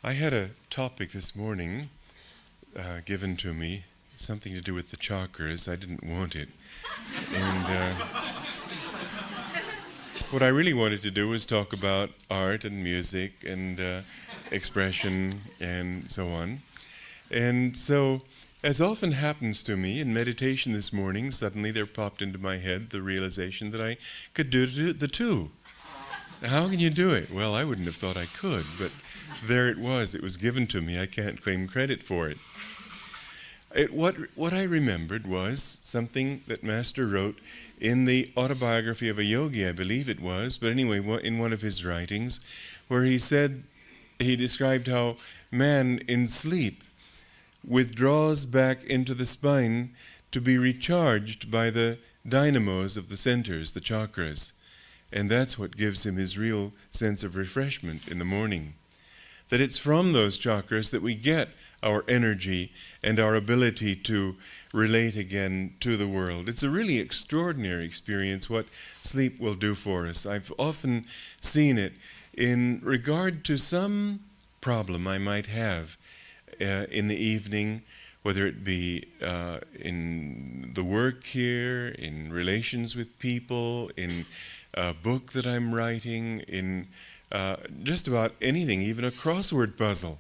I had a topic this morning given to me, something to do with the chakras. I didn't want it. And what I really wanted to do was talk about art and music and expression and so on. And so, as often happens to me in meditation this morning, suddenly there popped into my head the realization that I could do the two. Now, how can you do it? Well, I wouldn't have thought I could, but there it was. It was given to me. I can't claim credit for it. What I remembered was something that Master wrote in the autobiography of a yogi, I believe it was, but anyway, in one of his writings, where he described how man in sleep withdraws back into the spine to be recharged by the dynamos of the centers, the chakras. And that's what gives him his real sense of refreshment in the morning. That it's from those chakras that we get our energy and our ability to relate again to the world. It's a really extraordinary experience what sleep will do for us. I've often seen it in regard to some problem I might have in the evening, whether it be in the work here, in relations with people, in a book that I'm writing, in just about anything, even a crossword puzzle,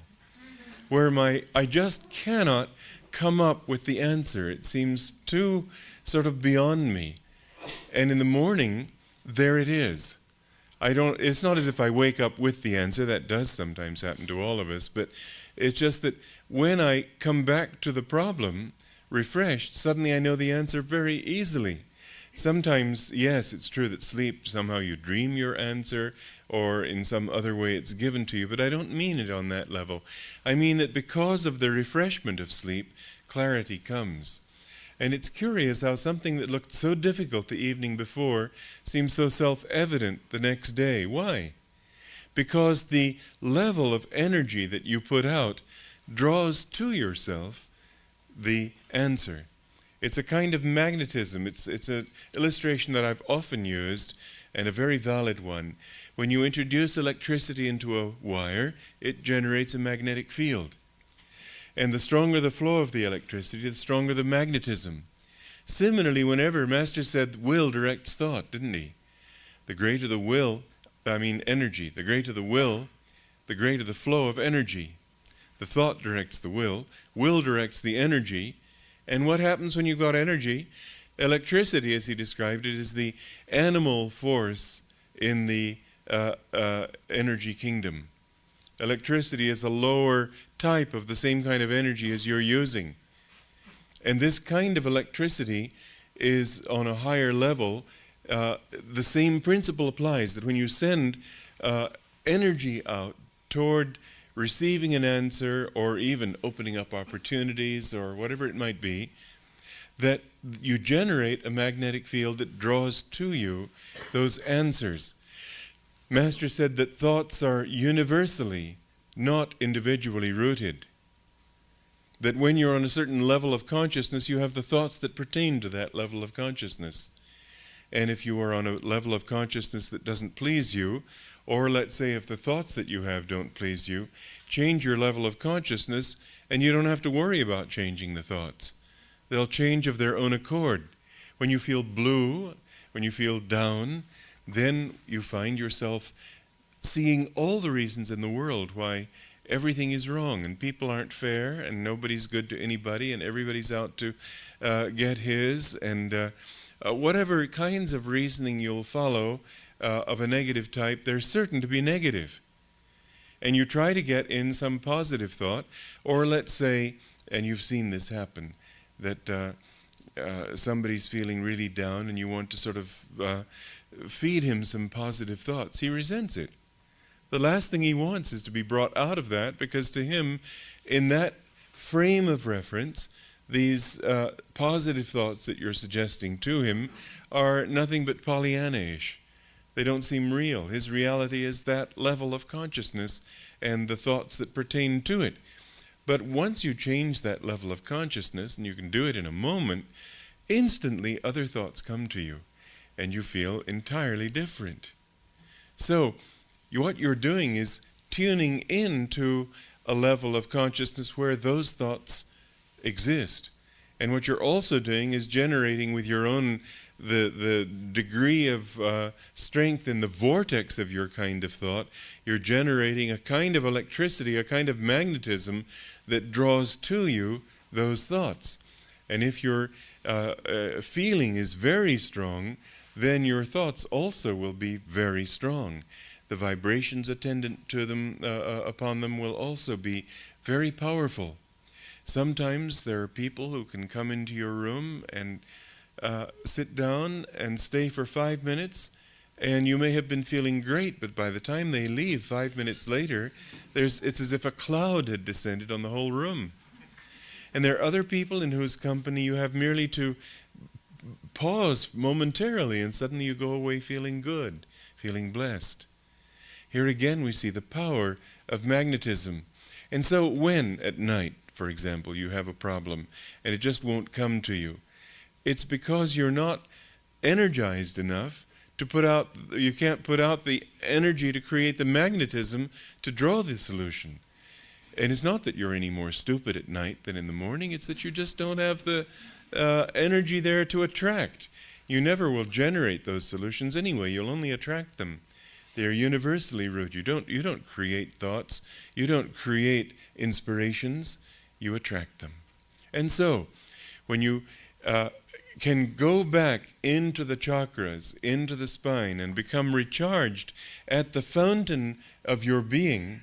where I just cannot come up with the answer. It seems too sort of beyond me. And in the morning, there it is. It's not as if I wake up with the answer. That does sometimes happen to all of us, but it's just that when I come back to the problem, refreshed, suddenly I know the answer very easily. Sometimes, yes, it's true that sleep, somehow you dream your answer, or in some other way it's given to you, but I don't mean it on that level. I mean that because of the refreshment of sleep, clarity comes. And it's curious how something that looked so difficult the evening before seems so self-evident the next day. Why? Because the level of energy that you put out draws to yourself the answer. It's a kind of magnetism. It's an illustration that I've often used, and a very valid one. When you introduce electricity into a wire, it generates a magnetic field. And the stronger the flow of the electricity, the stronger the magnetism. Similarly, whenever Master said will directs thought, didn't he? The greater the will, energy, the greater the will, the greater the flow of energy. The thought directs the will directs the energy. And what happens when you've got energy? Electricity, as he described it, is the animal force in the energy kingdom. Electricity is a lower type of the same kind of energy as you're using. And this kind of electricity is on a higher level. The same principle applies, that when you send energy out toward receiving an answer or even opening up opportunities or whatever it might be, that you generate a magnetic field that draws to you those answers. Master said that thoughts are universally, not individually rooted. That when you're on a certain level of consciousness, you have the thoughts that pertain to that level of consciousness. And if you are on a level of consciousness that doesn't please you, or let's say if the thoughts that you have don't please you, change your level of consciousness and you don't have to worry about changing the thoughts. They'll change of their own accord. When you feel blue, when you feel down, then you find yourself seeing all the reasons in the world why everything is wrong and people aren't fair and nobody's good to anybody and everybody's out to get his, and whatever kinds of reasoning you'll follow of a negative type, they're certain to be negative. And you try to get in some positive thought, or let's say, and you've seen this happen, that somebody's feeling really down and you want to sort of feed him some positive thoughts. He resents it. The last thing he wants is to be brought out of that, because to him, in that frame of reference, these positive thoughts that you're suggesting to him are nothing but Pollyanna-ish. They don't seem real. His reality is that level of consciousness and the thoughts that pertain to it. But once you change that level of consciousness, and you can do it in a moment, instantly other thoughts come to you, and you feel entirely different. So what you're doing is tuning into a level of consciousness where those thoughts exist. And what you're also doing is generating with your own, the degree of strength in the vortex of your kind of thought, you're generating a kind of electricity, a kind of magnetism that draws to you those thoughts. And if your feeling is very strong, then your thoughts also will be very strong. The vibrations attendant to them, upon them, will also be very powerful. Sometimes there are people who can come into your room and sit down and stay for 5 minutes, and you may have been feeling great, but by the time they leave 5 minutes later, it's as if a cloud had descended on the whole room. And there are other people in whose company you have merely to pause momentarily, and suddenly you go away feeling good, feeling blessed. Here again we see the power of magnetism. And so when at night, for example, you have a problem and it just won't come to you, it's because you're not energized enough to you can't put out the energy to create the magnetism to draw the solution. And it's not that you're any more stupid at night than in the morning, it's that you just don't have the energy there to attract. You never will generate those solutions anyway, you'll only attract them. They are universally root. You don't create thoughts, you don't create inspirations, you attract them. And so, when you can go back into the chakras, into the spine, and become recharged at the fountain of your being,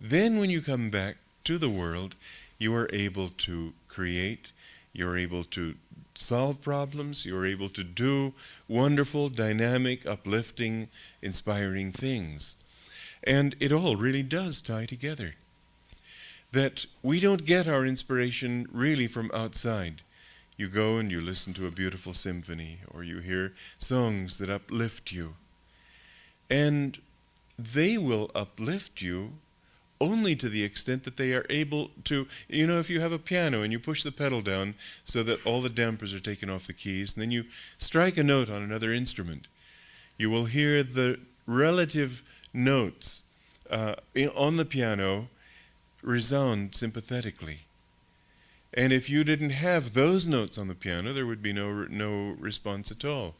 then when you come back to the world, you are able to create, you're able to solve problems, you're able to do wonderful, dynamic, uplifting, inspiring things. And it all really does tie together. That we don't get our inspiration really from outside. You go and you listen to a beautiful symphony, or you hear songs that uplift you. And they will uplift you only to the extent that they are able to, if you have a piano and you push the pedal down so that all the dampers are taken off the keys, and then you strike a note on another instrument, you will hear the relative notes on the piano resound sympathetically. And if you didn't have those notes on the piano, there would be no response at all.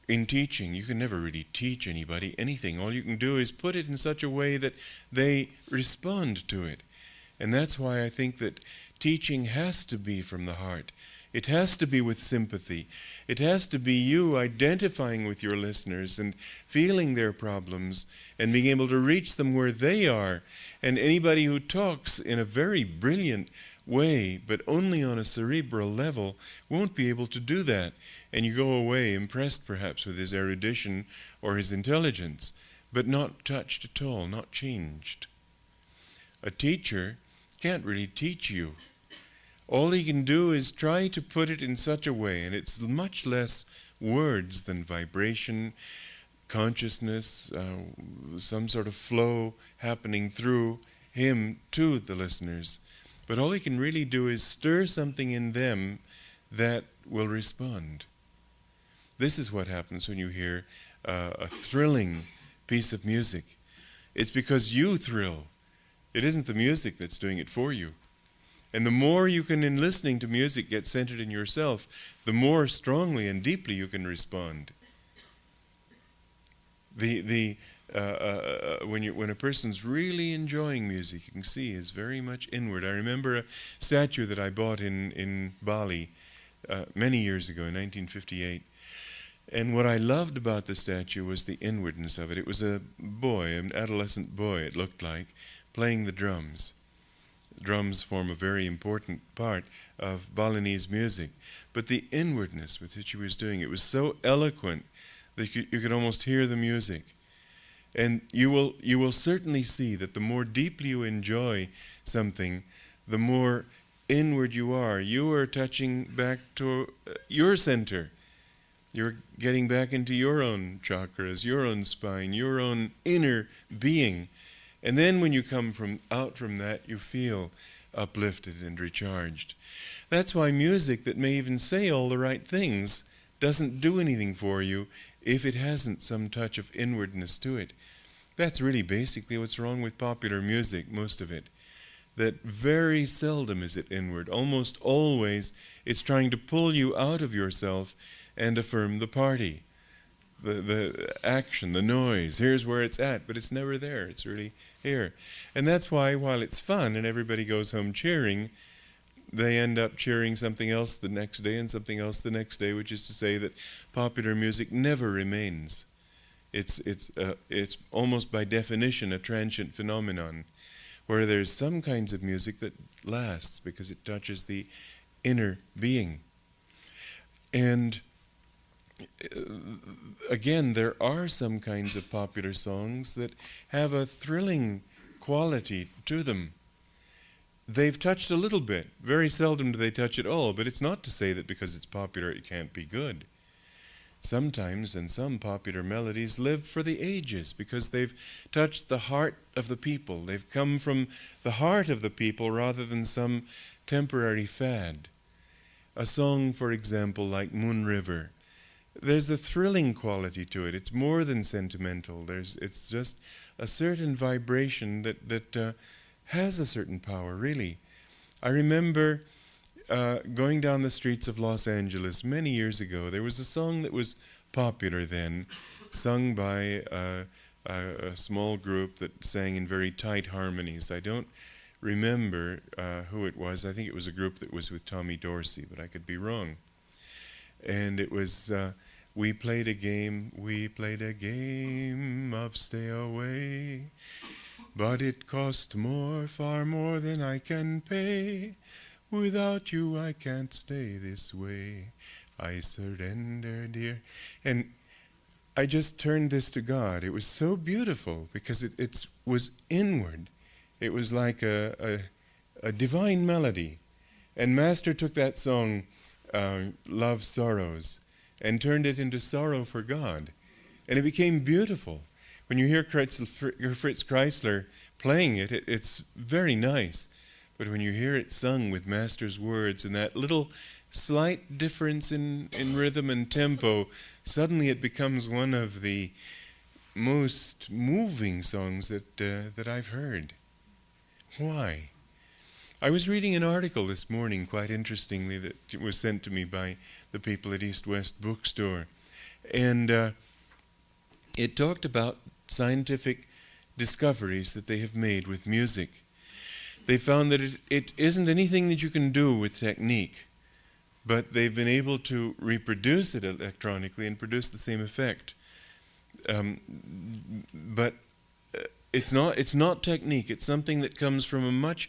In teaching, you can never really teach anybody anything. All you can do is put it in such a way that they respond to it. And that's why I think that teaching has to be from the heart. It has to be with sympathy. It has to be you identifying with your listeners and feeling their problems and being able to reach them where they are. And anybody who talks in a very brilliant way, but only on a cerebral level, won't be able to do that. And you go away impressed perhaps with his erudition or his intelligence, but not touched at all, not changed. A teacher can't really teach you. All he can do is try to put it in such a way, and it's much less words than vibration, consciousness, some sort of flow happening through him to the listeners. But all he can really do is stir something in them that will respond. This is what happens when you hear a thrilling piece of music. It's because you thrill. It isn't the music that's doing it for you. And the more you can, in listening to music, get centered in yourself, the more strongly and deeply you can respond. When a person's really enjoying music, you can see is very much inward. I remember a statue that I bought in Bali many years ago, in 1958. And what I loved about the statue was the inwardness of it. It was a boy, an adolescent boy, it looked like, playing the drums. Drums form a very important part of Balinese music. But the inwardness with which he was doing it was so eloquent that you could almost hear the music. And you will certainly see that the more deeply you enjoy something, the more inward you are. You are touching back to your center. You're getting back into your own chakras, your own spine, your own inner being. And then when you come out from that, you feel uplifted and recharged. That's why music that may even say all the right things doesn't do anything for you if it hasn't some touch of inwardness to it. That's really basically what's wrong with popular music, most of it. That very seldom is it inward. Almost always it's trying to pull you out of yourself and affirm the party. The action, the noise, here's where it's at, but it's never there. It's really here. And that's why, while it's fun and everybody goes home cheering, they end up cheering something else the next day and something else the next day, which is to say that popular music never remains. It's almost by definition a transient phenomenon, where there's some kinds of music that lasts because it touches the inner being. And again, there are some kinds of popular songs that have a thrilling quality to them. They've touched a little bit. Very seldom do they touch at all, but it's not to say that because it's popular it can't be good. Sometimes, and some popular melodies live for the ages because they've touched the heart of the people. They've come from the heart of the people rather than some temporary fad. A song, for example, like Moon River, there's a thrilling quality to it. It's more than sentimental. It's just a certain vibration that has a certain power, really. I remember going down the streets of Los Angeles many years ago. There was a song that was popular then, sung by a small group that sang in very tight harmonies. I don't remember who it was. I think it was a group that was with Tommy Dorsey, but I could be wrong. And it was, we played a game of stay away, but it cost more, far more than I can pay. Without you I can't stay this way. I surrender, dear. And I just turned this to God. It was so beautiful because it was inward. It was like a divine melody. And Master took that song, Love Sorrows, and turned it into sorrow for God. And it became beautiful. When you hear Fritz Kreisler playing it, it's very nice. But when you hear it sung with Master's words and that little slight difference in rhythm and tempo, suddenly it becomes one of the most moving songs that I've heard. Why? I was reading an article this morning, quite interestingly, that was sent to me by the people at East West Bookstore. And it talked about scientific discoveries that they have made with music. They found that it isn't anything that you can do with technique, but they've been able to reproduce it electronically and produce the same effect. But it's not technique. It's something that comes from a much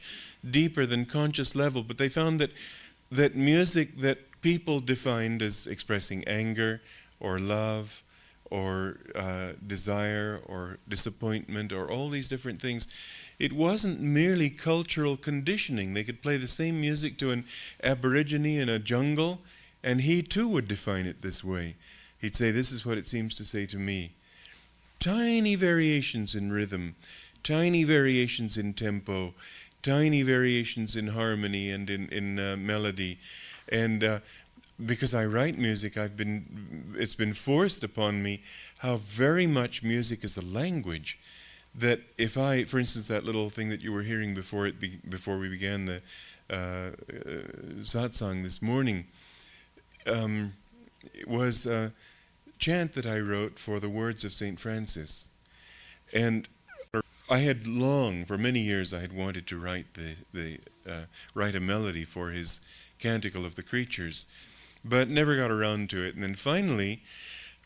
deeper than conscious level. But they found that music that people defined as expressing anger or love or desire or disappointment or all these different things, it wasn't merely cultural conditioning. They could play the same music to an aborigine in a jungle, and he too would define it this way. He'd say, this is what it seems to say to me. Tiny variations in rhythm, tiny variations in tempo, tiny variations in harmony and in melody. And because I write music, it's been forced upon me how very much music is a language. That if I, for instance, that little thing that you were hearing before we began the satsang this morning, it was a chant that I wrote for the words of St. Francis. And I had for many years, I had wanted to write write a melody for his Canticle of the Creatures, but never got around to it. And then finally,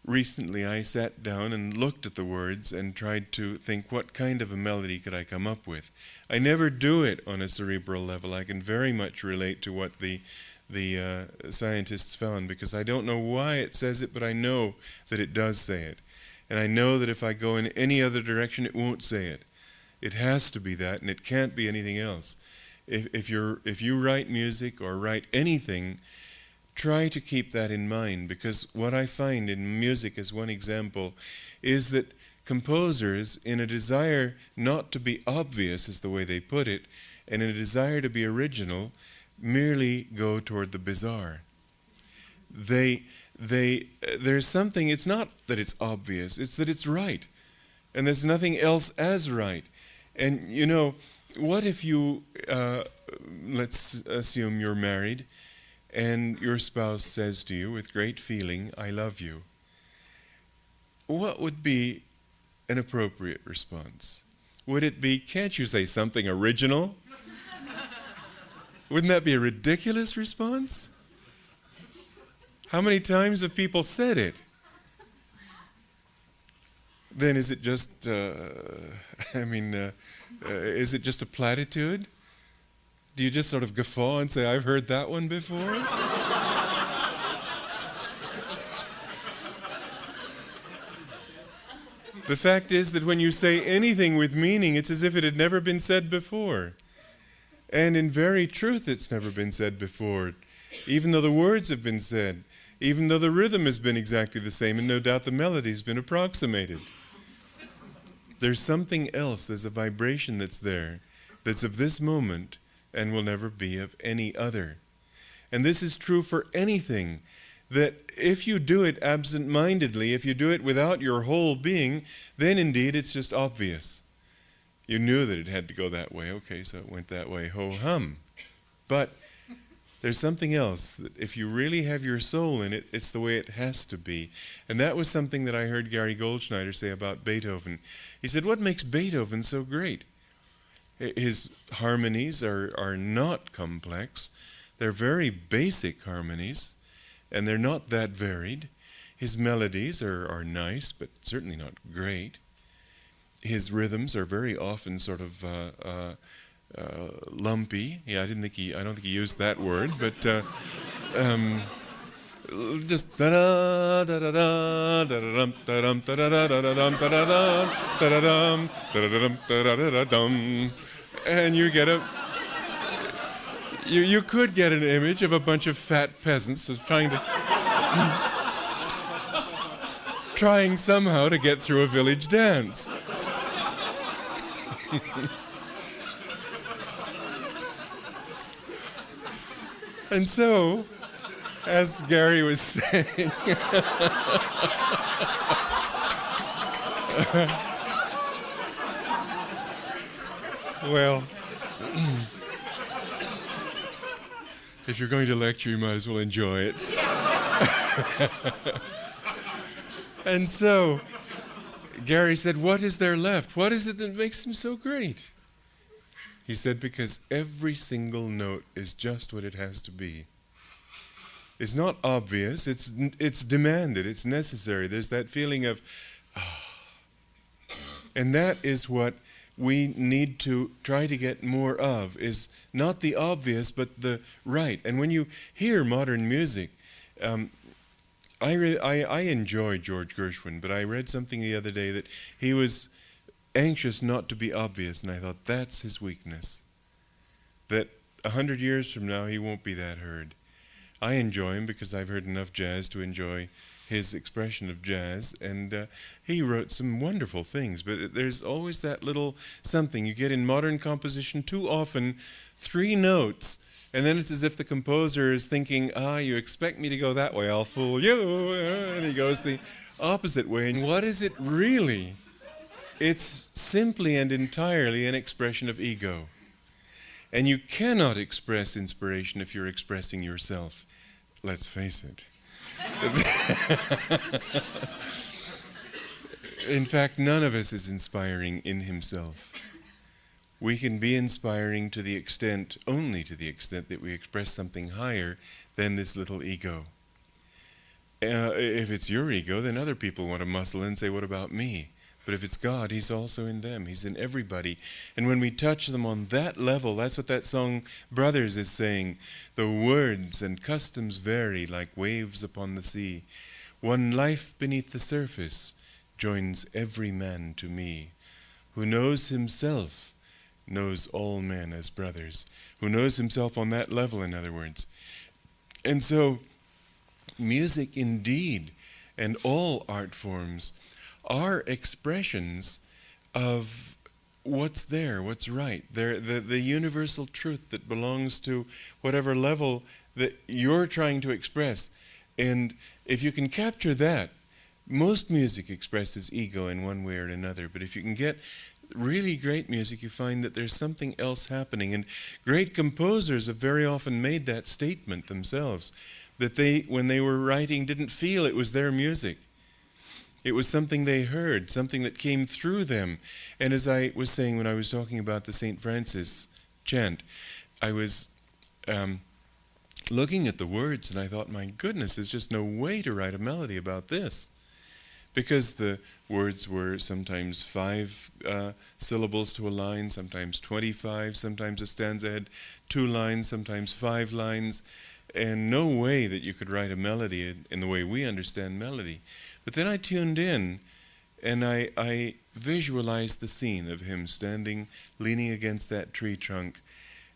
recently I sat down and looked at the words and tried to think what kind of a melody could I come up with. I never do it on a cerebral level. I can very much relate to what the scientists found, because I don't know why it says it, but I know that it does say it. And I know that if I go in any other direction, it won't say it. It has to be that, and it can't be anything else. If you write music or write anything, try to keep that in mind, because what I find in music, as one example, is that composers, in a desire not to be obvious, is the way they put it, and in a desire to be original, merely go toward the bizarre. There's something, it's not that it's obvious, it's that it's right. And there's nothing else as right. And you know, what if you, let's assume you're married, and your spouse says to you with great feeling, "I love you." What would be an appropriate response? Would it be, "Can't you say something original?" Wouldn't that be a ridiculous response? How many times have people said it? Then is it just, is it just a platitude? Do you just sort of guffaw and say, "I've heard that one before"? The fact is that when you say anything with meaning, it's as if it had never been said before. And in very truth, it's never been said before, even though the words have been said, even though the rhythm has been exactly the same, and no doubt the melody's been approximated. There's something else, there's a vibration that's there, that's of this moment, and will never be of any other. And this is true for anything, that if you do it absent-mindedly, if you do it without your whole being, then indeed it's just obvious. You knew that it had to go that way, okay, so it went that way, ho-hum. But there's something else, that if you really have your soul in it, it's the way it has to be. And that was something that I heard Gary Goldschneider say about Beethoven. He said, "What makes Beethoven so great? His harmonies are not complex. They're very basic harmonies, and they're not that varied. His melodies are nice, but certainly not great. His rhythms are very often sort of lumpy." Yeah, I don't think he used that word, but just da da da da da da da dum da da da da da da da dum da da dum, and you get a. You could get an image of a bunch of fat peasants just trying somehow to get through a village dance. And so, as Gary was saying, well, if you're going to lecture, you might as well enjoy it. And so, Gary said, "What is there left? What is it that makes him so great?" He said, "Because every single note is just what it has to be. It's not obvious, it's demanded, it's necessary. There's that feeling of, and that is what we need to try to get more of, is not the obvious, but the right. And when you hear modern music, I enjoy George Gershwin, but I read something the other day that he was anxious not to be obvious, and I thought that's his weakness. That 100 years from now, he won't be that heard. I enjoy him because I've heard enough jazz to enjoy his expression of jazz, and he wrote some wonderful things, but there's always that little something you get in modern composition too often, 3 notes, and then it's as if the composer is thinking, you expect me to go that way, I'll fool you, and he goes the opposite way. And what is it really? It's simply and entirely an expression of ego. And you cannot express inspiration if you're expressing yourself. Let's face it. In fact, none of us is inspiring in himself. We can be inspiring only to the extent that we express something higher than this little ego. If it's your ego, then other people want to muscle in and say, "What about me?" But if it's God, He's also in them. He's in everybody. And when we touch them on that level, that's what that song Brothers is saying. The words and customs vary like waves upon the sea. One life beneath the surface joins every man to me. Who knows himself knows all men as brothers. Who knows himself on that level, in other words. And so, music indeed, and all art forms, are expressions of what's there, what's right. They're the universal truth that belongs to whatever level that you're trying to express. And if you can capture that, most music expresses ego in one way or another, but if you can get really great music, you find that there's something else happening. And great composers have very often made that statement themselves, that they, when they were writing, didn't feel it was their music. It was something they heard, something that came through them. And as I was saying when I was talking about the St. Francis chant, I was looking at the words and I thought, my goodness, there's just no way to write a melody about this. Because the words were sometimes 5 syllables to a line, sometimes 25, sometimes a stanza had 2 lines, sometimes 5 lines, and no way that you could write a melody in the way we understand melody. But then I tuned in, and I visualized the scene of him standing, leaning against that tree trunk,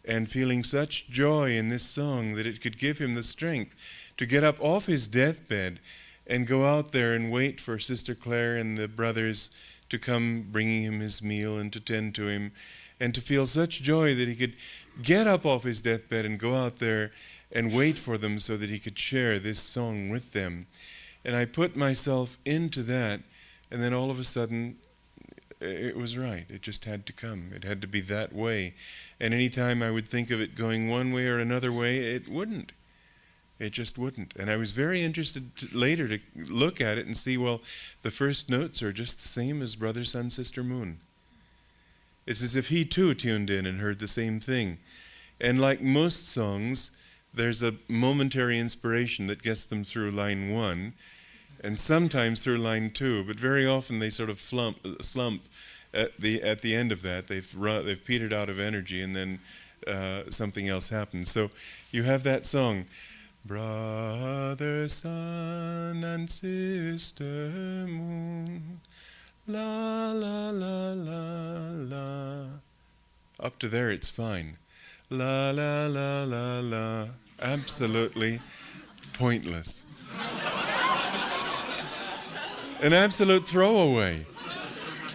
and feeling such joy in this song that it could give him the strength to get up off his deathbed and go out there and wait for Sister Claire and the brothers to come bringing him his meal and to tend to him, and to feel such joy that he could get up off his deathbed and go out there and wait for them so that he could share this song with them. And I put myself into that, and then all of a sudden it was right. It just had to come. It had to be that way. And any time I would think of it going one way or another way, it wouldn't. It just wouldn't. And I was very interested later to look at it and see, well, the first notes are just the same as Brother, Sun, Sister, Moon. It's as if he too tuned in and heard the same thing. And like most songs, there's a momentary inspiration that gets them through line 1, and sometimes through line 2, but very often they sort of slump at the end of that. They've petered out of energy, and then something else happens. So you have that song, Brother, Sun, and Sister, Moon, la, la, la, la, la. Up to there it's fine. La, la, la, la, la. Absolutely pointless. An absolute throwaway.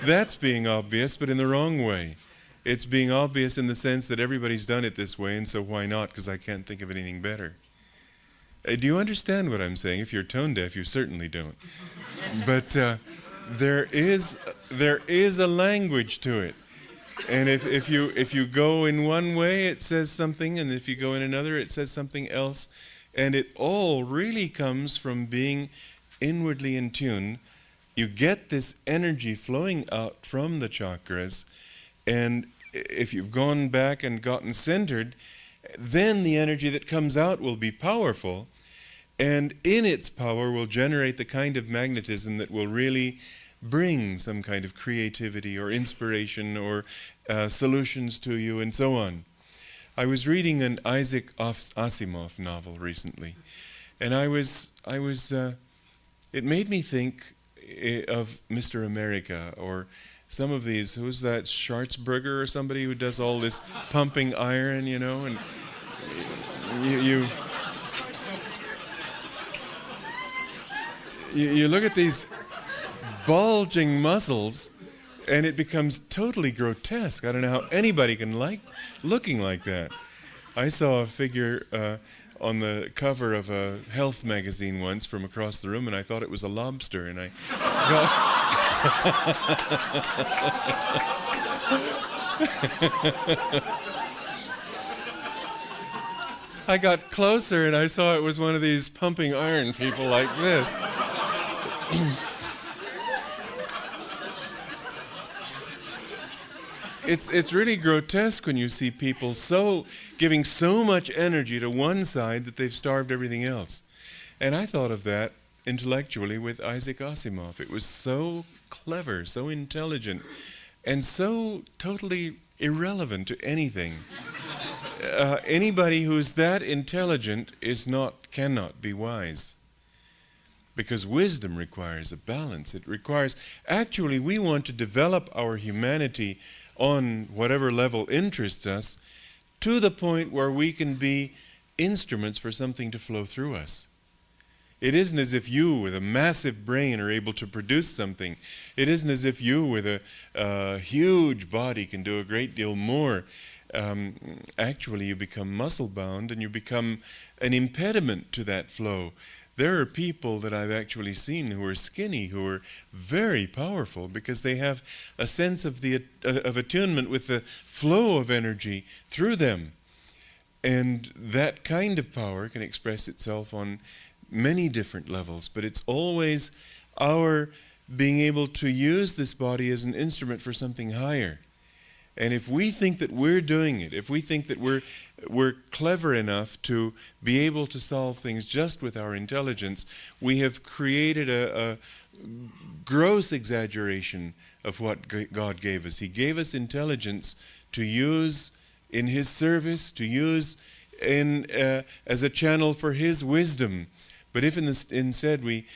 That's being obvious, but in the wrong way. It's being obvious in the sense that everybody's done it this way, and so why not? Because I can't think of anything better. Do you understand what I'm saying? If you're tone deaf, you certainly don't. But there is a language to it. And if you go in one way, it says something, and if you go in another, it says something else. And it all really comes from being inwardly in tune. You get this energy flowing out from the chakras, and if you've gone back and gotten centered, then the energy that comes out will be powerful, and in its power will generate the kind of magnetism that will really bring some kind of creativity or inspiration or solutions to you and so on. I was reading an Isaac Asimov novel recently, and it made me think of Mr. America, or some of these, who's that, Schwarzberger or somebody who does all this pumping iron, you know, and you look at these bulging muscles, and it becomes totally grotesque. I don't know how anybody can like looking like that. I saw a figure on the cover of a health magazine once from across the room, and I thought it was a lobster, and I got closer, and I saw it was one of these pumping iron people like this. It's really grotesque when you see people giving so much energy to one side that they've starved everything else. And I thought of that intellectually with Isaac Asimov. It was so clever, so intelligent, and so totally irrelevant to anything. Anybody who's that intelligent cannot be wise. Because wisdom requires a balance. Actually, we want to develop our humanity on whatever level interests us to the point where we can be instruments for something to flow through us. It isn't as if you with a massive brain are able to produce something. It isn't as if you with a huge body can do a great deal more. Actually, you become muscle bound and you become an impediment to that flow. There are people that I've actually seen who are skinny, who are very powerful because they have a sense of attunement with the flow of energy through them. And that kind of power can express itself on many different levels, but it's always our being able to use this body as an instrument for something higher. And if we think that we're doing it, if we think that we're clever enough to be able to solve things just with our intelligence, we have created a gross exaggeration of what God gave us. He gave us intelligence to use in His service, to use as a channel for His wisdom. But if instead we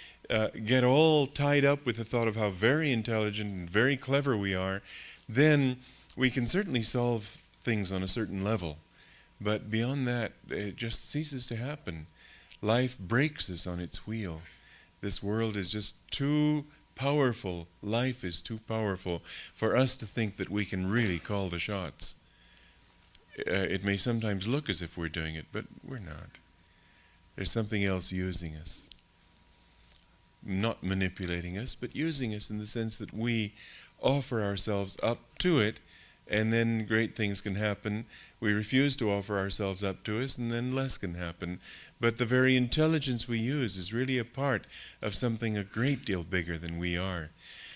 get all tied up with the thought of how very intelligent and very clever we are, then we can certainly solve things on a certain level. But beyond that, it just ceases to happen. Life breaks us on its wheel. This world is just too powerful. Life is too powerful for us to think that we can really call the shots. It may sometimes look as if we're doing it, but we're not. There's something else using us. Not manipulating us, but using us in the sense that we offer ourselves up to it, and then great things can happen. We refuse to offer ourselves up to us, and then less can happen. But the very intelligence we use is really a part of something a great deal bigger than we are.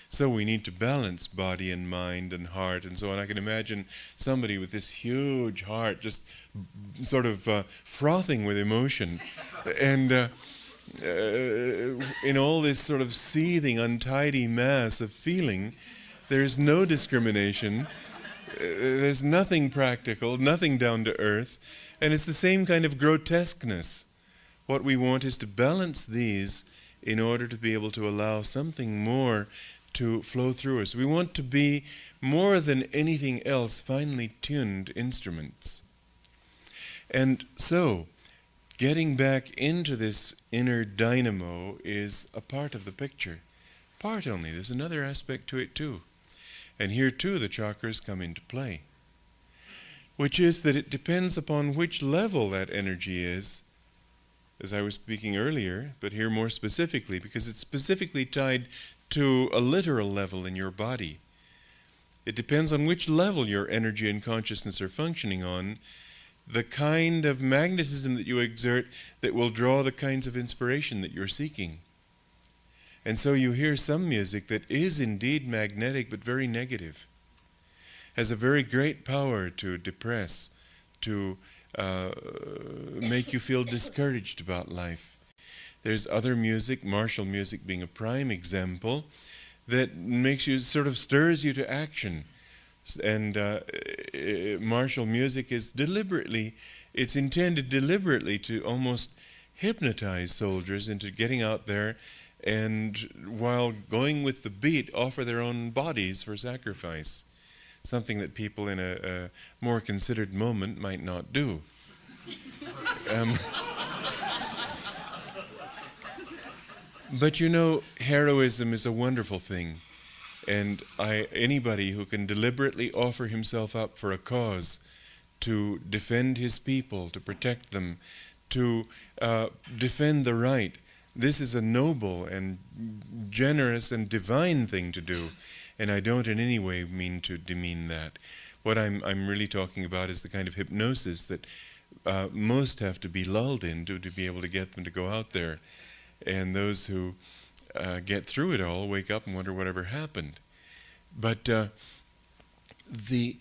So we need to balance body and mind and heart and so on. I can imagine somebody with this huge heart just sort of frothing with emotion. And in all this sort of seething, untidy mass of feeling, there's no discrimination. There's nothing practical, nothing down to earth. And it's the same kind of grotesqueness. What we want is to balance these in order to be able to allow something more to flow through us. We want to be, more than anything else, finely tuned instruments. And so, getting back into this inner dynamo is a part of the picture. Part only. There's another aspect to it too. And here too the chakras come into play. Which is that it depends upon which level that energy is, as I was speaking earlier, but here more specifically, because it's specifically tied to a literal level in your body. It depends on which level your energy and consciousness are functioning on, the kind of magnetism that you exert that will draw the kinds of inspiration that you're seeking. And so you hear some music that is indeed magnetic but very negative, has a very great power to depress, to make you feel discouraged about life. There's other music, martial music being a prime example, that makes you, sort of stirs you to action. And martial music is it's intended deliberately to almost hypnotize soldiers into getting out there and, while going with the beat, offer their own bodies for sacrifice. Something that people in a more considered moment might not do. But you know, heroism is a wonderful thing. And anybody who can deliberately offer himself up for a cause, to defend his people, to protect them, to defend the right, this is a noble and generous and divine thing to do. And I don't in any way mean to demean that. What I'm really talking about is the kind of hypnosis that most have to be lulled into to be able to get them to go out there. And those who get through it all wake up and wonder whatever happened. But the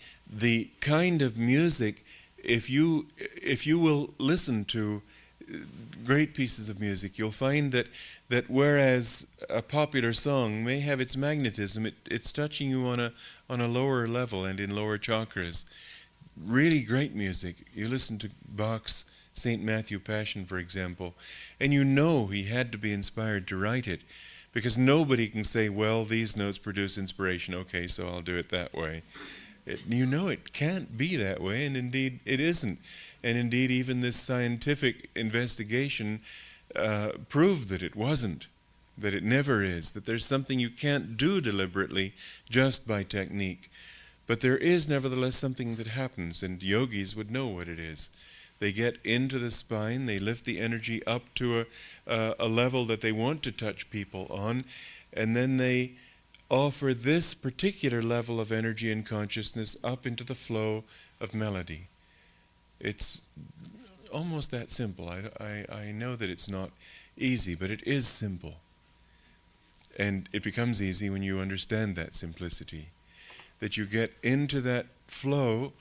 kind of music, if you will listen to great pieces of music, you'll find that whereas a popular song may have its magnetism, it's touching you on a lower level and in lower chakras. Really great music. You listen to Bach's St. Matthew Passion, for example, and you know he had to be inspired to write it, because nobody can say, well, these notes produce inspiration, okay, so I'll do it that way. You know it can't be that way, and indeed it isn't. And indeed even this scientific investigation proved that it wasn't, that it never is, that there's something you can't do deliberately just by technique. But there is nevertheless something that happens, and yogis would know what it is. They get into the spine, they lift the energy up to a level that they want to touch people on, and then they offer this particular level of energy and consciousness up into the flow of melody. It's almost that simple. I know that it's not easy, but it is simple. And it becomes easy when you understand that simplicity. That you get into that flow,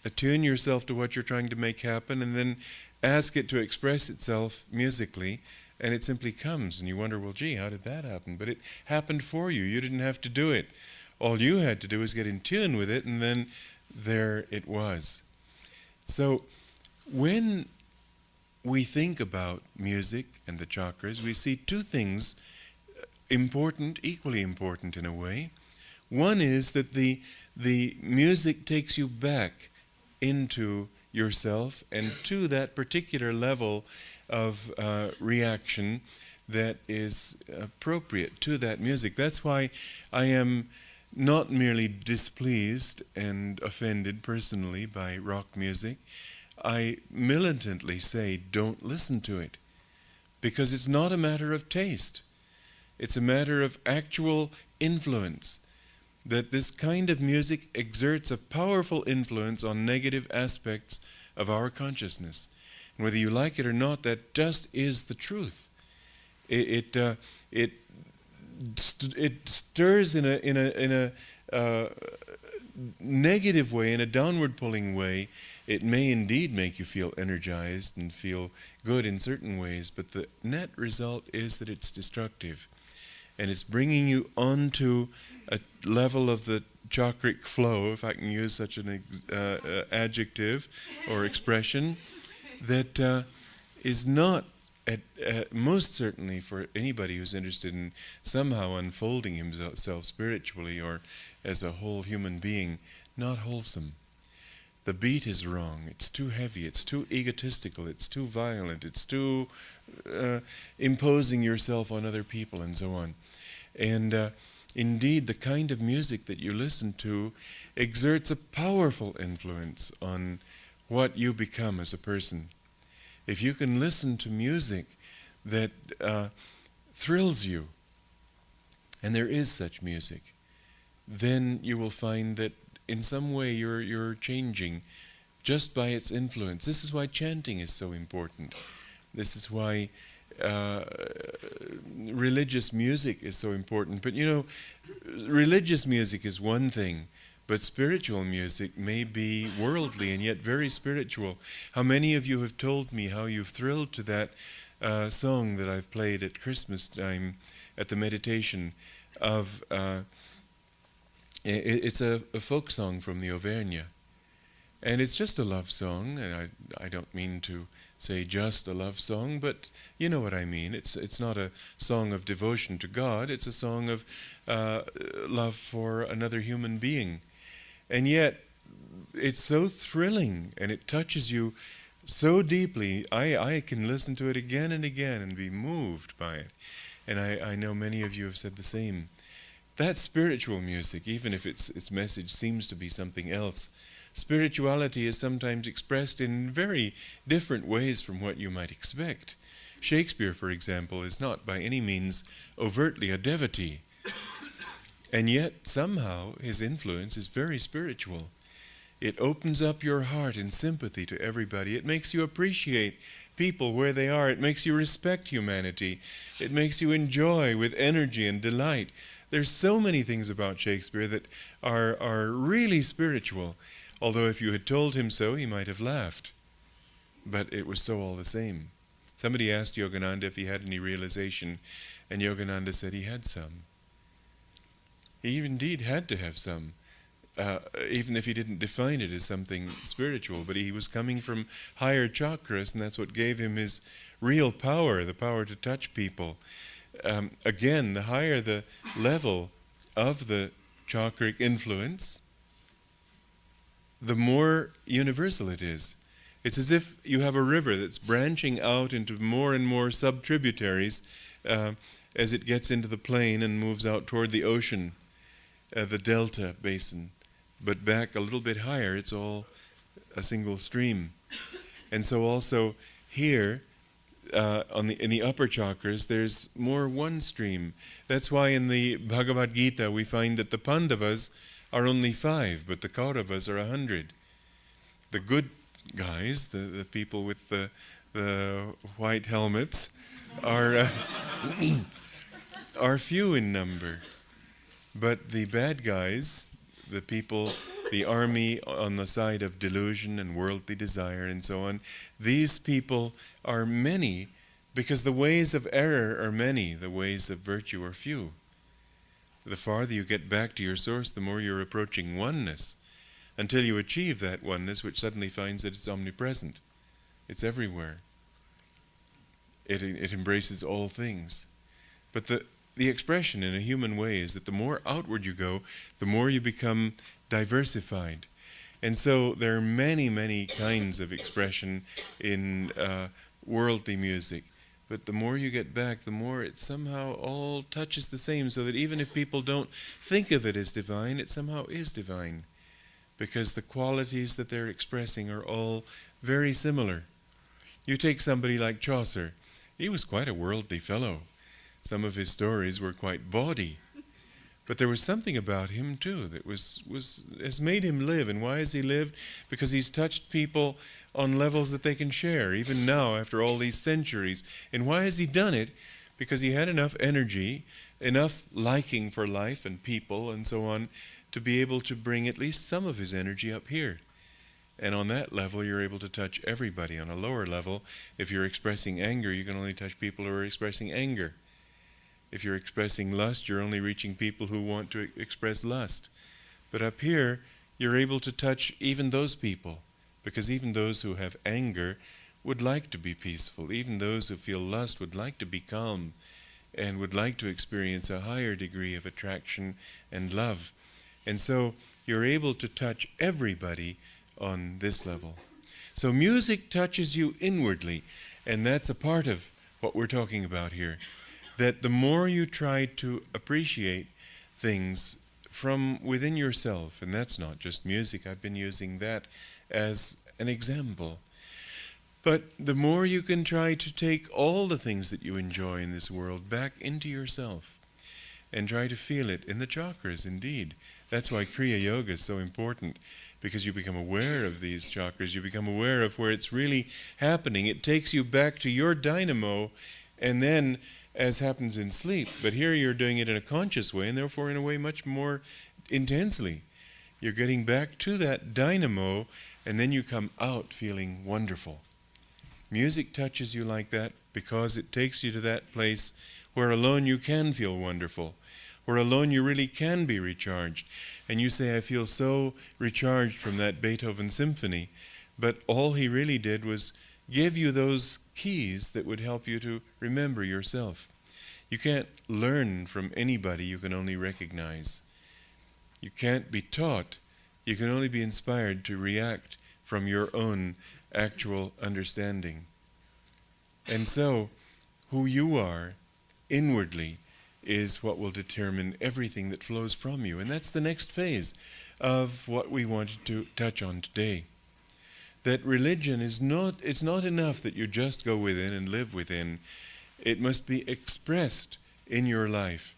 attune yourself to what you're trying to make happen, and then ask it to express itself musically, and it simply comes. And you wonder, well, gee, how did that happen? But it happened for you. You didn't have to do it. All you had to do was get in tune with it, and then there it was. So when we think about music and the chakras, we see two things important, equally important in a way. One is that the music takes you back into yourself and to that particular level of reaction that is appropriate to that music. That's why I am not merely displeased and offended personally by rock music. I militantly say, don't listen to it, because it's not a matter of taste. It's a matter of actual influence, that this kind of music exerts a powerful influence on negative aspects of our consciousness. And whether you like it or not, that just is the truth. It stirs in a negative way, in a downward pulling way. It may indeed make you feel energized and feel good in certain ways, but the net result is that it's destructive. And it's bringing you onto a level of the chakric flow, if I can use such an adjective or expression, that is not, most certainly for anybody who's interested in somehow unfolding himself spiritually or as a whole human being, not wholesome. The beat is wrong. It's too heavy. It's too egotistical. It's too violent. It's too imposing yourself on other people and so on. And indeed, the kind of music that you listen to exerts a powerful influence on what you become as a person. If you can listen to music that thrills you, and there is such music, then you will find that in some way you're changing just by its influence. This is why chanting is so important. This is why religious music is so important. But you know, religious music is one thing, but spiritual music may be worldly and yet very spiritual. How many of you have told me how you've thrilled to that song that I've played at Christmas time at the meditation of, it's a folk song from the Auvergne. And it's just a love song, and I don't mean to say just a love song, but you know what I mean. It's not a song of devotion to God, it's a song of love for another human being. And yet, it's so thrilling, and it touches you so deeply. I can listen to it again and again and be moved by it. And I know many of you have said the same. That's spiritual music, even if its message seems to be something else. Spirituality is sometimes expressed in very different ways from what you might expect. Shakespeare, for example, is not by any means overtly a devotee. And yet, somehow, his influence is very spiritual. It opens up your heart in sympathy to everybody. It makes you appreciate people where they are. It makes you respect humanity. It makes you enjoy with energy and delight. There's so many things about Shakespeare that are really spiritual. Although if you had told him so, he might have laughed. But it was so all the same. Somebody asked Yogananda if he had any realization, and Yogananda said he had some. He indeed had to have some, even if he didn't define it as something spiritual. But he was coming from higher chakras, and that's what gave him his real power, the power to touch people. Again, the higher the level of the chakric influence, the more universal it is. It's as if you have a river that's branching out into more and more sub-tributaries as it gets into the plain and moves out toward the ocean, the delta basin. But back a little bit higher, it's all a single stream. And so also here, in the upper chakras, there's more one stream. That's why in the Bhagavad Gita we find that the Pandavas are only 5, but the Kauravas are 100. The good guys, the people with the white helmets, are are few in number. But the bad guys, the people, the army on the side of delusion and worldly desire and so on, these people are many because the ways of error are many, the ways of virtue are few. The farther you get back to your source, the more you're approaching oneness, until you achieve that oneness, which suddenly finds that it's omnipresent. It's everywhere. It embraces all things. But the expression in a human way is that the more outward you go, the more you become diversified. And so there are many, many kinds of expression in worldly music. But the more you get back, the more it somehow all touches the same, so that even if people don't think of it as divine, it somehow is divine. Because the qualities that they're expressing are all very similar. You take somebody like Chaucer. He was quite a worldly fellow. Some of his stories were quite bawdy. But there was something about him too that has made him live. And why has he lived? Because he's touched people on levels that they can share, even now after all these centuries. And why has he done it? Because he had enough energy, enough liking for life and people and so on, to be able to bring at least some of his energy up here. And on that level, you're able to touch everybody. On a lower level, if you're expressing anger, you can only touch people who are expressing anger. If you're expressing lust, you're only reaching people who want to express lust. But up here, you're able to touch even those people, because even those who have anger would like to be peaceful. Even those who feel lust would like to be calm and would like to experience a higher degree of attraction and love. And so you're able to touch everybody on this level. So music touches you inwardly, and that's a part of what we're talking about here. That the more you try to appreciate things from within yourself, and that's not just music, I've been using that as an example. But the more you can try to take all the things that you enjoy in this world back into yourself and try to feel it in the chakras, indeed. That's why Kriya Yoga is so important, because you become aware of these chakras, you become aware of where it's really happening. It takes you back to your dynamo, and then, as happens in sleep, but here you're doing it in a conscious way, and therefore in a way much more intensely. You're getting back to that dynamo, and then you come out feeling wonderful. Music touches you like that because it takes you to that place where alone you can feel wonderful, where alone you really can be recharged. And you say, I feel so recharged from that Beethoven symphony, but all he really did was give you those keys that would help you to remember yourself. You can't learn from anybody, you can only recognize. You can't be taught, you can only be inspired to react from your own actual understanding. And so, who you are inwardly is what will determine everything that flows from you. And that's the next phase of what we wanted to touch on today. That religion is it's not enough that you just go within and live within. It must be expressed in your life.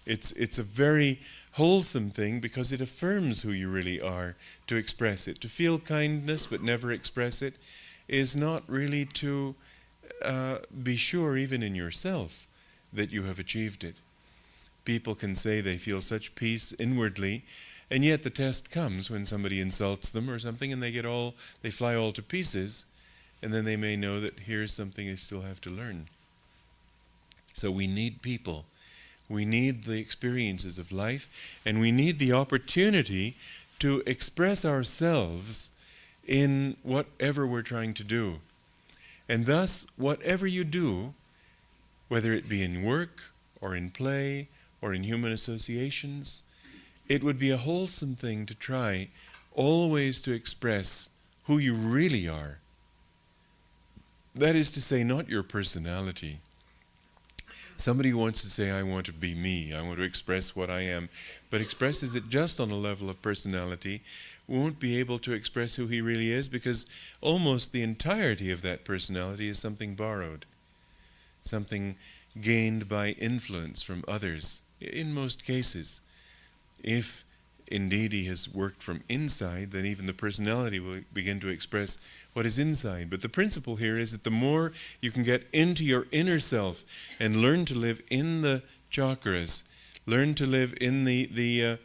It's a very wholesome thing because it affirms who you really are to express it. To feel kindness but never express it is not really to be sure even in yourself that you have achieved it. People can say they feel such peace inwardly, and yet the test comes when somebody insults them or something and they fly all to pieces, and then they may know that here's something they still have to learn. So we need people. We need the experiences of life, and we need the opportunity to express ourselves in whatever we're trying to do. And thus, whatever you do, whether it be in work or in play or in human associations, it would be a wholesome thing to try always to express who you really are. That is to say, not your personality. Somebody wants to say, I want to be me, I want to express what I am, but expresses it just on a level of personality won't be able to express who he really is, because almost the entirety of that personality is something borrowed, something gained by influence from others, in most cases. If indeed he has worked from inside, then even the personality will begin to express what is inside. But the principle here is that the more you can get into your inner self and learn to live in the chakras, learn to live in the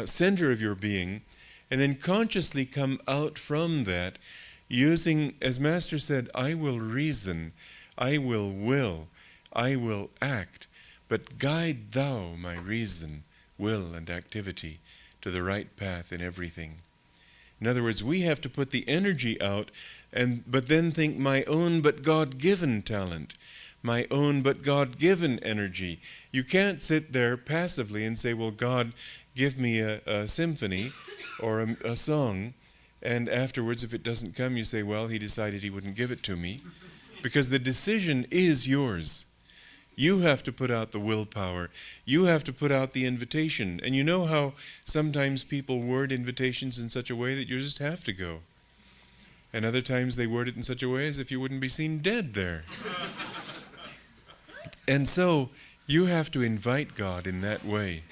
center of your being, and then consciously come out from that using, as Master said, I will reason, I will, I will act, but guide thou my reason, will, and activity to the right path in everything. In other words, we have to put the energy out, but then think my own but God-given talent, my own but God-given energy. You can't sit there passively and say, well, God, give me a symphony or a song, and afterwards, if it doesn't come, you say, well, he decided he wouldn't give it to me, because the decision is yours. You have to put out the willpower. You have to put out the invitation. And you know how sometimes people word invitations in such a way that you just have to go. And other times they word it in such a way as if you wouldn't be seen dead there. And so you have to invite God in that way.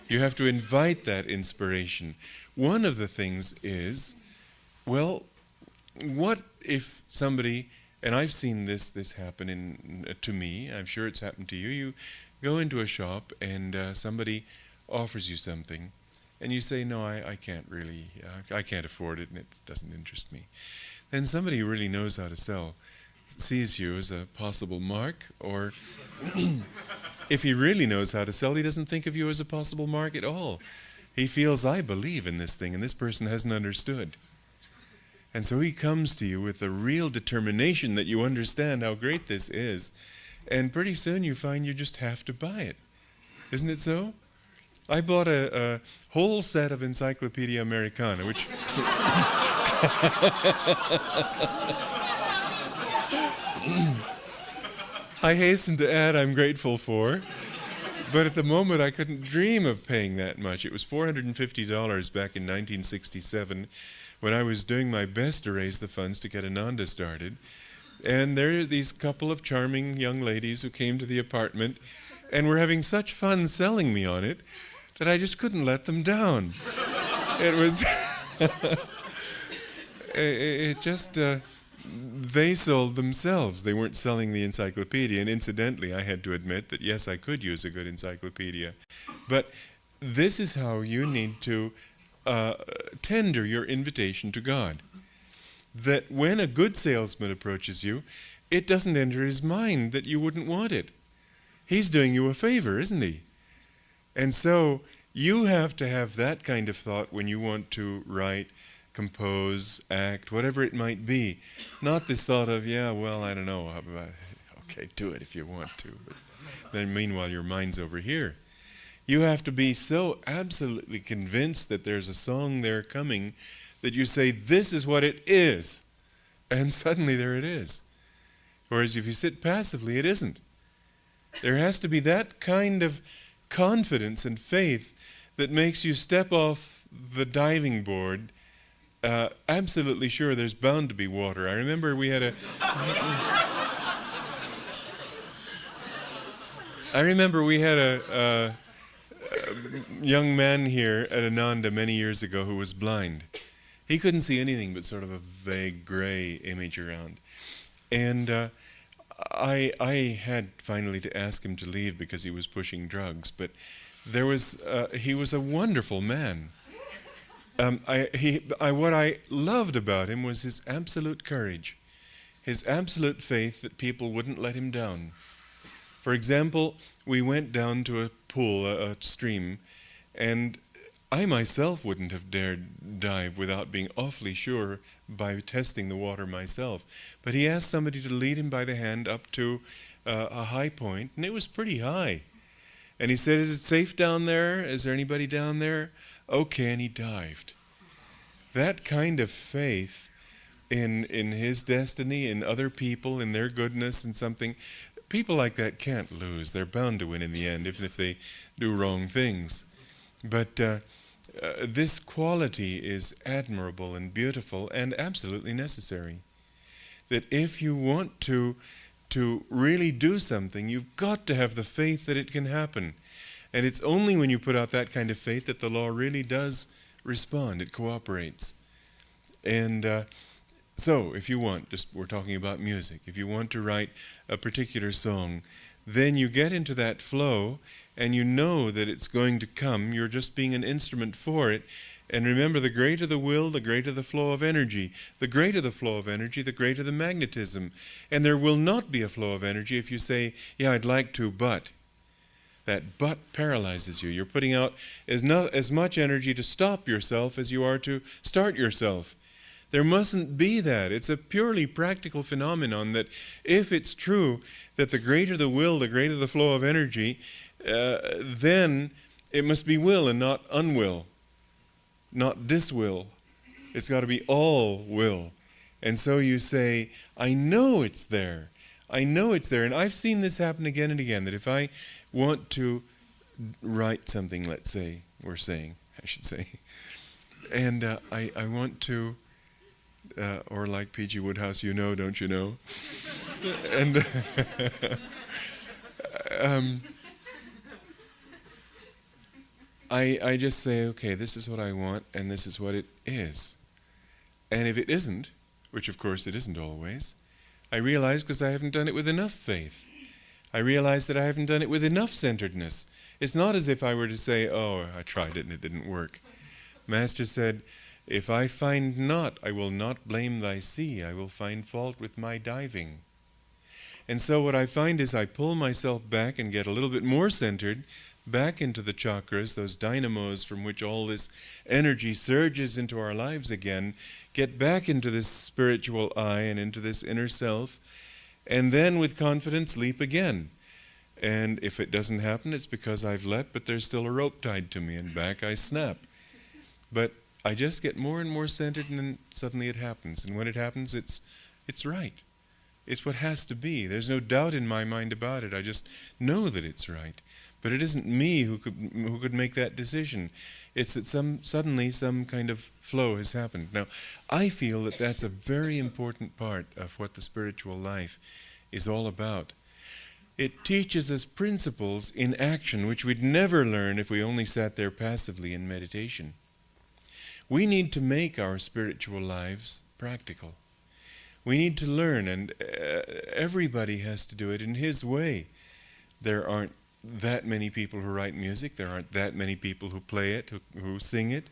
You have to invite that inspiration. One of the things is, well, what if somebody, and I've seen this happen to me, I'm sure it's happened to you. You go into a shop and somebody offers you something, and you say, no, I can't really, I can't afford it, and it doesn't interest me. Then somebody who really knows how to sell sees you as a possible mark, or if he really knows how to sell, he doesn't think of you as a possible mark at all. He feels, I believe in this thing, and this person hasn't understood. And so he comes to you with a real determination that you understand how great this is. And pretty soon you find you just have to buy it. Isn't it so? I bought a whole set of Encyclopedia Americana, which I hasten to add I'm grateful for. But at the moment I couldn't dream of paying that much. It was $450 back in 1967. When I was doing my best to raise the funds to get Ananda started. And there are these couple of charming young ladies who came to the apartment and were having such fun selling me on it that I just couldn't let them down. It was, they sold themselves. They weren't selling the encyclopedia. And incidentally, I had to admit that yes, I could use a good encyclopedia. But this is how you need to tender your invitation to God. That when a good salesman approaches you, it doesn't enter his mind that you wouldn't want it. He's doing you a favor, isn't he? And so you have to have that kind of thought when you want to write, compose, act, whatever it might be. Not this thought of, yeah, well, I don't know, okay, do it if you want to. But then meanwhile your mind's over here. You have to be so absolutely convinced that there's a song there coming that you say, this is what it is. And suddenly there it is. Whereas if you sit passively, it isn't. There has to be that kind of confidence and faith that makes you step off the diving board absolutely sure there's bound to be water. I remember we had a... a young man here at Ananda many years ago who was blind. He couldn't see anything but sort of a vague gray image around. And I had finally to ask him to leave because he was pushing drugs. But he was a wonderful man. What I loved about him was his absolute courage, his absolute faith that people wouldn't let him down. For example, we went down to a pool, a stream, and I myself wouldn't have dared dive without being awfully sure by testing the water myself. But he asked somebody to lead him by the hand up to a high point, and it was pretty high. And he said, is it safe down there? Is there anybody down there? Okay, and he dived. That kind of faith in his destiny, in other people, in their goodness, and something... People like that can't lose. They're bound to win in the end, even if they do wrong things. But This quality is admirable and beautiful and absolutely necessary. That if you want to really do something, you've got to have the faith that it can happen. And it's only when you put out that kind of faith that the law really does respond, it cooperates. And so, if you want, we're talking about music, if you want to write a particular song, then you get into that flow and you know that it's going to come, you're just being an instrument for it. And remember, the greater the will, the greater the flow of energy. The greater the flow of energy, the greater the magnetism. And there will not be a flow of energy if you say, yeah, I'd like to, but. That but paralyzes you. You're putting out as much energy to stop yourself as you are to start yourself. There mustn't be that. It's a purely practical phenomenon that if it's true that the greater the will, the greater the flow of energy, then it must be will and not unwill. Not diswill. It's got to be all will. And so you say, I know it's there. I know it's there. And I've seen this happen again and again, that if I want to write something, let's say, I should say, and I want to, or like P.G. Woodhouse, you know, don't you know? And I just say, okay, this is what I want, and this is what it is. And if it isn't, which of course it isn't always, I realize because I haven't done it with enough faith. I realize that I haven't done it with enough centeredness. It's not as if I were to say, oh, I tried it and it didn't work. Master said, if I find not, I will not blame thy sea. I will find fault with my diving. And so what I find is I pull myself back and get a little bit more centered, back into the chakras, those dynamos from which all this energy surges into our lives again, get back into this spiritual eye and into this inner self, and then with confidence leap again. And if it doesn't happen, it's because I've let, but there's still a rope tied to me, and back I snap. But I just get more and more centered, and then suddenly it happens. And when it happens, it's right. It's what has to be. There's no doubt in my mind about it. I just know that it's right. But it isn't me who could make that decision. It's that suddenly some kind of flow has happened. Now, I feel that that's a very important part of what the spiritual life is all about. It teaches us principles in action which we'd never learn if we only sat there passively in meditation. We need to make our spiritual lives practical. We need to learn, and everybody has to do it in his way. There aren't that many people who write music. There aren't that many people who play it, who sing it.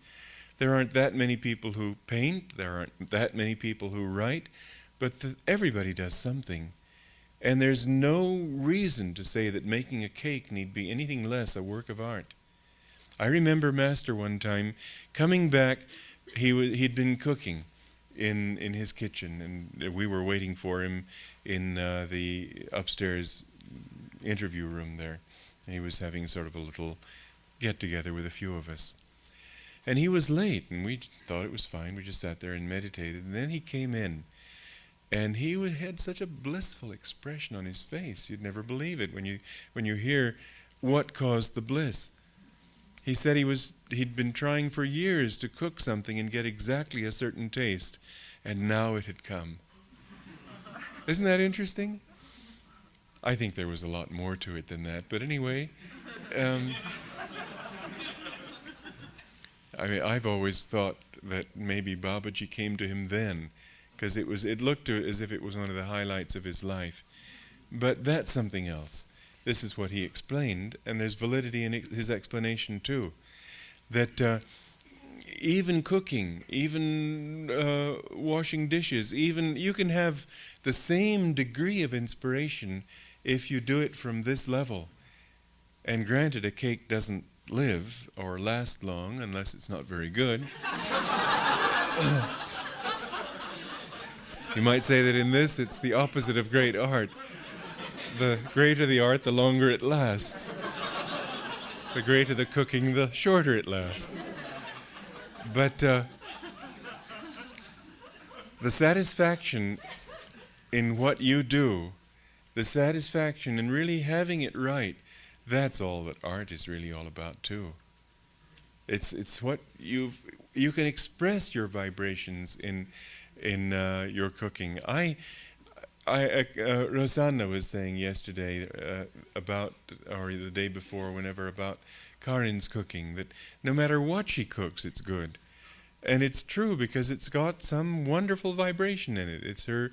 There aren't that many people who paint. There aren't that many people who write. But everybody does something. And there's no reason to say that making a cake need be anything less a work of art. I remember Master one time coming back. He'd been cooking in his kitchen, and we were waiting for him in the upstairs interview room there. And he was having sort of a little get-together with a few of us. And he was late, and we thought it was fine. We just sat there and meditated. And then he came in, and he had such a blissful expression on his face. You'd never believe it when you hear what caused the bliss. He said he'd been trying for years to cook something and get exactly a certain taste, and now it had come. Isn't that interesting? I think there was a lot more to it than that, but anyway, I've always thought that maybe Babaji came to him then, because it looked as if it was one of the highlights of his life. But that's something else. This is what he explained, and there's validity in his explanation too. That even cooking, even washing dishes, even you can have the same degree of inspiration if you do it from this level. And granted, a cake doesn't live or last long unless it's not very good. You might say that in this it's the opposite of great art. The greater the art, the longer it lasts. The greater the cooking, the shorter it lasts. But the satisfaction in what you do, the satisfaction in really having it right, that's all that art is really all about too. It's what you can express your vibrations in your cooking. Rosanna was saying yesterday about, or the day before, whenever, about Karin's cooking, that no matter what she cooks, it's good. And it's true, because it's got some wonderful vibration in it. It's her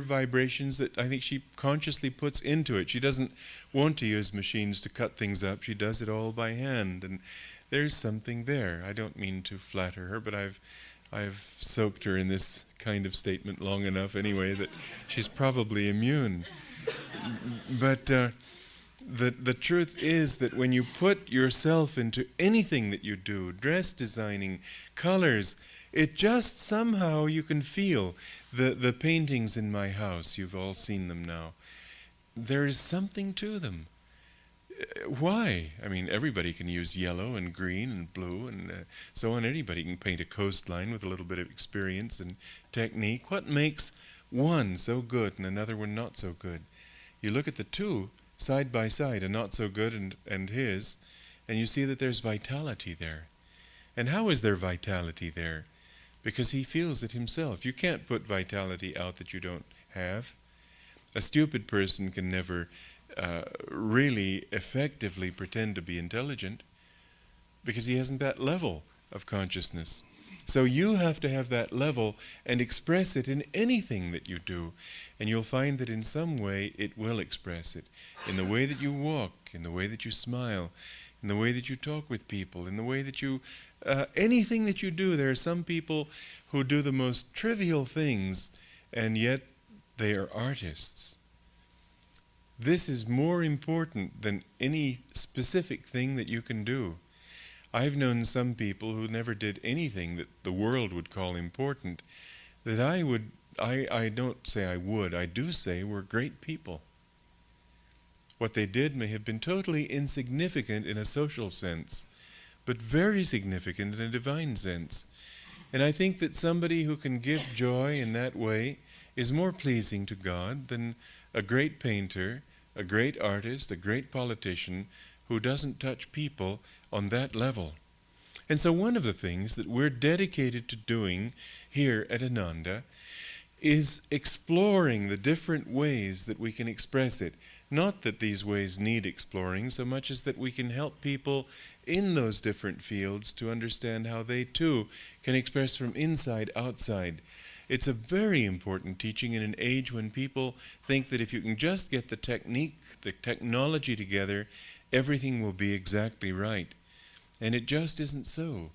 vibrations that I think she consciously puts into it. She doesn't want to use machines to cut things up. She does it all by hand, and there's something there. I don't mean to flatter her, but I've soaked her in this kind of statement long enough anyway that she's probably immune. But the truth is that when you put yourself into anything that you do, dress designing, colors, it just somehow you can feel the paintings in my house. You've all seen them now. There is something to them. Why? I mean, everybody can use yellow and green and blue and so on. Anybody can paint a coastline with a little bit of experience and technique. What makes one so good and another one not so good? You look at the two side by side, a not so good and his, and you see that there's vitality there. And how is there vitality there? Because he feels it himself. You can't put vitality out that you don't have. A stupid person can never really effectively pretend to be intelligent, because he hasn't that level of consciousness. So you have to have that level and express it in anything that you do, and you'll find that in some way it will express it. In the way that you walk, in the way that you smile, in the way that you talk with people, in the way that you anything that you do. There are some people who do the most trivial things, and yet they are artists. This is more important than any specific thing that you can do. I've known some people who never did anything that the world would call important, that I don't say I would, I do say were great people. What they did may have been totally insignificant in a social sense, but very significant in a divine sense. And I think that somebody who can give joy in that way is more pleasing to God than a great painter, a great artist, a great politician who doesn't touch people on that level. And so one of the things that we're dedicated to doing here at Ananda is exploring the different ways that we can express it. Not that these ways need exploring so much as that we can help people in those different fields to understand how they too can express from inside outside. It's a very important teaching in an age when people think that if you can just get the technique, the technology together, everything will be exactly right. And it just isn't so.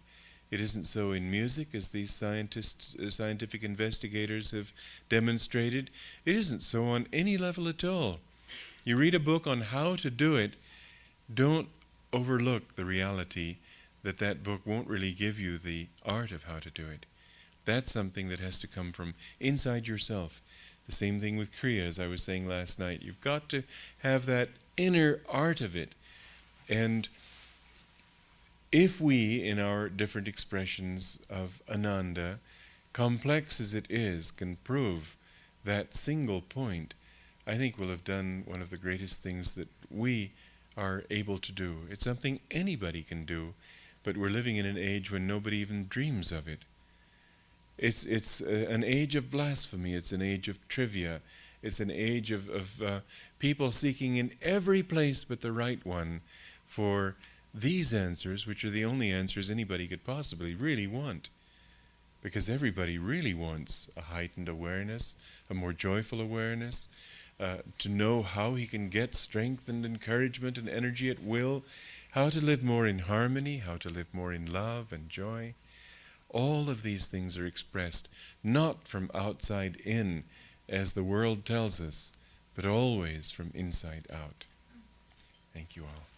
It isn't so in music, as these scientific investigators have demonstrated. It isn't so on any level at all. You read a book on how to do it, don't overlook the reality that that book won't really give you the art of how to do it. That's something that has to come from inside yourself. The same thing with Kriya, as I was saying last night. You've got to have that inner art of it. And if we, in our different expressions of Ananda, complex as it is, can prove that single point, I think we'll have done one of the greatest things that we are able to do. It's something anybody can do, but we're living in an age when nobody even dreams of it. It's an age of blasphemy. It's an age of trivia. It's an age of people seeking in every place but the right one for these answers, which are the only answers anybody could possibly really want. Because everybody really wants a heightened awareness, a more joyful awareness, to know how he can get strength and encouragement and energy at will, how to live more in harmony, how to live more in love and joy. All of these things are expressed not from outside in, as the world tells us, but always from inside out. Thank you all.